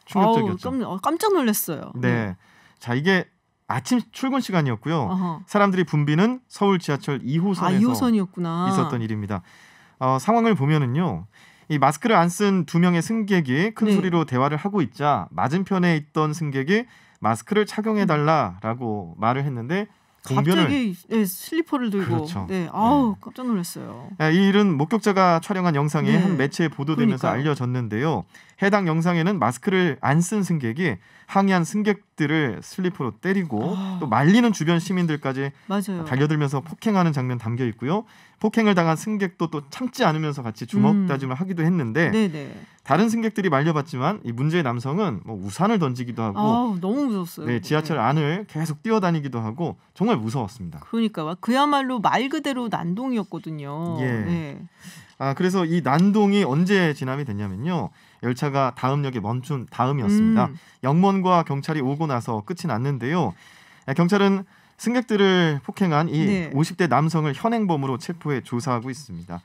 충격적이었죠. 깜짝 놀랐어요. 네. 자, 이게 아침 출근 시간이었고요. 어허. 사람들이 붐비는 서울 지하철 2호선에서 2호선이었구나. 있었던 일입니다. 상황을 보면은요. 이 마스크를 안 쓴 두 명의 승객이 큰 소리로 대화를 하고 있자 맞은편에 있던 승객이 마스크를 착용해달라라고 말을 했는데 갑자기 슬리퍼를 들고 그렇죠. 네, 아우 깜짝 놀랐어요. 이 일은 목격자가 촬영한 영상이 네. 한 매체에 보도되면서 그러니까요. 알려졌는데요. 해당 영상에는 마스크를 안 쓴 승객이 항의한 승객들을 슬리퍼로 때리고 또 말리는 주변 시민들까지 맞아요. 달려들면서 폭행하는 장면 담겨 있고요. 폭행을 당한 승객도 또 참지 않으면서 같이 주먹 다짐을 하기도 했는데 네네. 다른 승객들이 말려봤지만 이 문제의 남성은 뭐 우산을 던지기도 하고 아우, 너무 무서웠어요. 네, 지하철 안을 계속 뛰어다니기도 하고 정말 무서웠습니다. 그러니까 그야말로 말 그대로 난동이었거든요. 예. 네. 그래서 이 난동이 언제 진압이 됐냐면요. 열차가 다음 역에 멈춘 다음이었습니다. 영문과 경찰이 오고 나서 끝이 났는데요. 경찰은 승객들을 폭행한 이 네. 50대 남성을 현행범으로 체포해 조사하고 있습니다.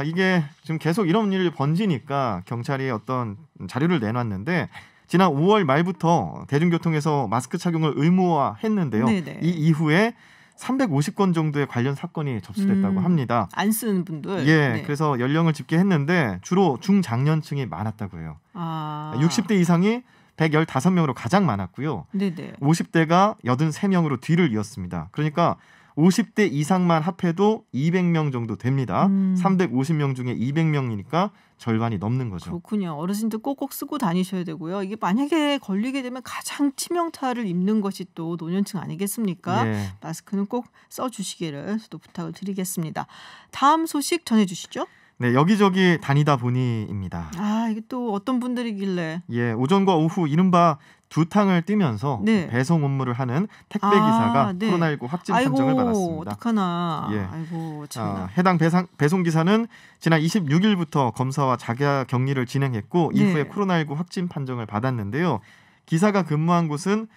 이게 지금 계속 이런 일이 번지니까 경찰이 어떤 자료를 내놨는데 지난 5월 말부터 대중교통에서 마스크 착용을 의무화했는데요. 네네. 이 이후에 350건 정도의 관련 사건이 접수됐다고 합니다. 안 쓰는 분들. 예, 네. 그래서 연령을 집계했는데 주로 중장년층이 많았다고 해요. 60대 이상이 115명으로 가장 많았고요. 네네. 50대가 83명으로 뒤를 이었습니다. 그러니까 50대 이상만 합해도 200명 정도 됩니다. 350명 중에 200명이니까 절반이 넘는 거죠. 그렇군요. 어르신들 꼭꼭 쓰고 다니셔야 되고요. 이게 만약에 걸리게 되면 가장 치명타를 입는 것이 또 노년층 아니겠습니까? 예. 마스크는 꼭 써주시기를 또 부탁을 드리겠습니다. 다음 소식 전해주시죠. 네, 여기저기 다니다 보니입니다. 이게 또 어떤 분들이길래? 예, 오전과 오후 이른바 두탕을 뛰면서 네. 배송 업무를 하는 택배 기사가 네. 코로나19 확진 판정을 받았습니다. 어떡하나. 예. 아이고 참. 해당 배송 기사는 지난 26일부터 검사와 자가 격리를 진행했고 네. 이후에 코로나19 확진 판정을 받았는데요. 기사가 근무한 곳은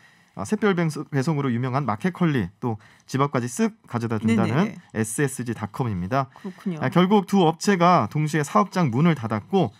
샛별 배송으로 유명한 마켓컬리 또 집 앞까지 쓱 가져다 준다는 네네. ssg.com입니다. 그렇군요. 결국 두 업체가 동시에 사업장 문을 닫았고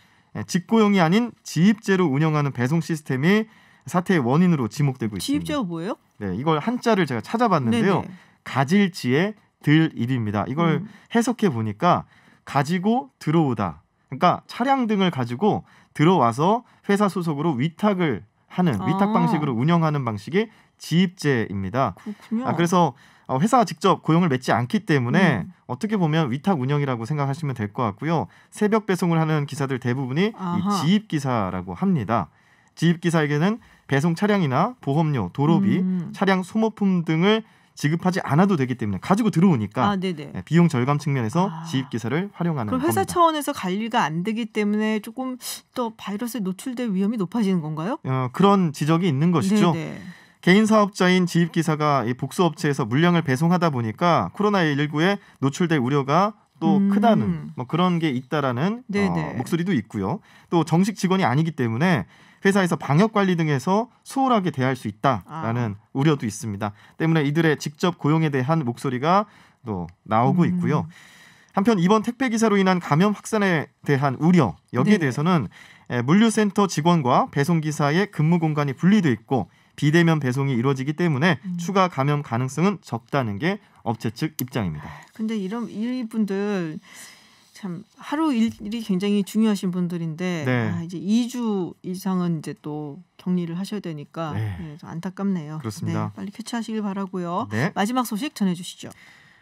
직고용이 아닌 지입제로 운영하는 배송 시스템이 사태의 원인으로 지목되고 있습니다. 지입제가 뭐예요? 네, 이걸 한자를 제가 찾아봤는데요. 네네. 가질지의 들입입니다. 이걸 해석해 보니까 가지고 들어오다. 그러니까 차량 등을 가지고 들어와서 회사 소속으로 위탁을 하는 위탁 방식으로 운영하는 방식이 지입제입니다. 그렇군요. 그래서 회사가 직접 고용을 맺지 않기 때문에 어떻게 보면 위탁 운영이라고 생각하시면 될 것 같고요. 새벽 배송을 하는 기사들 대부분이 이 지입 기사라고 합니다. 지입 기사에게는 배송 차량이나 보험료, 도로비, 차량 소모품 등을 지급하지 않아도 되기 때문에 가지고 들어오니까 비용 절감 측면에서 지입 기사를 활용하는 그럼 회사 겁니다. 차원에서 관리가 안 되기 때문에 조금 또 바이러스에 노출될 위험이 높아지는 건가요? 그런 지적이 있는 것이죠. 네네. 개인 사업자인 지입 기사가 이 복수업체에서 물량을 배송하다 보니까 코로나19에 노출될 우려가 또 크다는 뭐 그런 게 있다라는 목소리도 있고요. 또 정식 직원이 아니기 때문에 회사에서 방역 관리 등에서 소홀하게 대할 수 있다라는 우려도 있습니다. 때문에 이들의 직접 고용에 대한 목소리가 또 나오고 있고요. 한편 이번 택배 기사로 인한 감염 확산에 대한 우려 여기에 대해서는 물류센터 직원과 배송 기사의 근무 공간이 분리돼 있고 비대면 배송이 이루어지기 때문에 추가 감염 가능성은 적다는 게 업체 측 입장입니다. 근데 이분들 참 하루 일이 굉장히 중요하신 분들인데 이제 2주 이상은 이제 또 격리를 하셔야 되니까 안타깝네요. 그렇습니다. 네, 빨리 쾌차하시길 바라고요. 네. 마지막 소식 전해주시죠.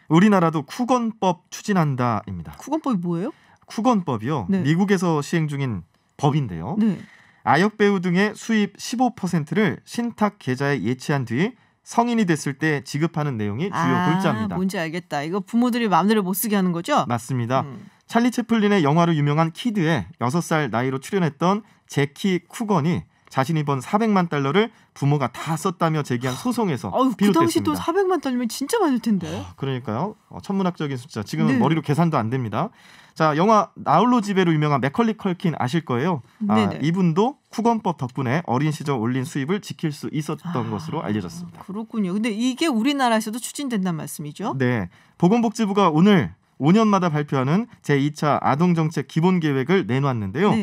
우리나라도 쿠건법 추진한다입니다. 쿠건법이 뭐예요? 쿠건법이요. 네. 미국에서 시행 중인 법인데요. 네. 아역 배우 등의 수입 15%를 신탁 계좌에 예치한 뒤 성인이 됐을 때 지급하는 내용이 주요 골자입니다. 뭔지 알겠다. 이거 부모들이 마음대로 못 쓰게 하는 거죠? 맞습니다. 찰리 채플린의 영화로 유명한 키드에 6살 나이로 출연했던 제키 쿠건이 자신이 번 400만 달러를 부모가 다 썼다며 제기한 소송에서 비롯됐습니다. 그 당시 또 400만 달러면 진짜 많을 텐데. 그러니까요. 천문학적인 숫자. 지금은 머리로 계산도 안 됩니다. 자, 영화 나홀로 집에로 유명한 맥컬리 컬킨 아실 거예요. 이분도 쿠건법 덕분에 어린 시절 올린 수입을 지킬 수 있었던 것으로 알려졌습니다. 그렇군요. 근데 이게 우리나라에서도 추진된다는 말씀이죠? 네. 보건복지부가 오늘 5년마다 발표하는 제2차 아동정책 기본계획을 내놓았는데요.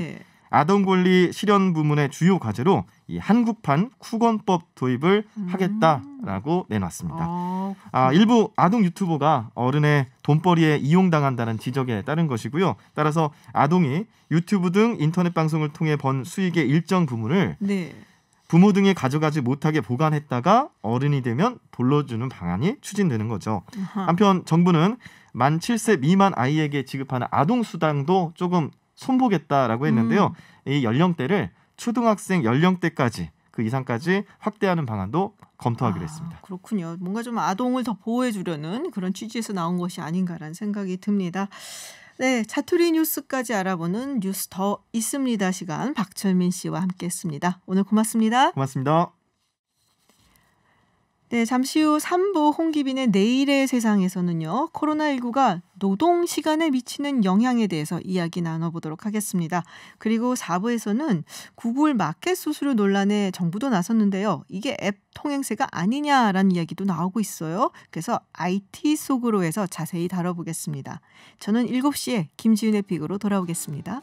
아동권리 실현 부문의 주요 과제로 이 한국판 쿠건법 도입을 하겠다라고 내놨습니다. 일부 아동 유튜버가 어른의 돈벌이에 이용당한다는 지적에 따른 것이고요. 따라서 아동이 유튜브 등 인터넷 방송을 통해 번 수익의 일정 부분을 부모 등이 가져가지 못하게 보관했다가 어른이 되면 돌려주는 방안이 추진되는 거죠. 한편 정부는 만 7세 미만 아이에게 지급하는 아동수당도 조금 손보겠다라고 했는데요. 이 연령대를 초등학생 연령대까지 그 이상까지 확대하는 방안도 검토하기로 했습니다. 그렇군요. 뭔가 좀 아동을 더 보호해주려는 그런 취지에서 나온 것이 아닌가라는 생각이 듭니다. 네, 자투리 뉴스까지 알아보는 뉴스 더 있습니다 시간 박철민 씨와 함께했습니다. 오늘 고맙습니다. 고맙습니다. 네, 잠시 후 3부 홍기빈의 내일의 세상에서는요. 코로나19가 노동 시간에 미치는 영향에 대해서 이야기 나눠보도록 하겠습니다. 그리고 4부에서는 구글 마켓 수수료 논란에 정부도 나섰는데요. 이게 앱 통행세가 아니냐라는 이야기도 나오고 있어요. 그래서 IT 속으로 해서 자세히 다뤄보겠습니다. 저는 7시에 김지윤의 픽으로 돌아오겠습니다.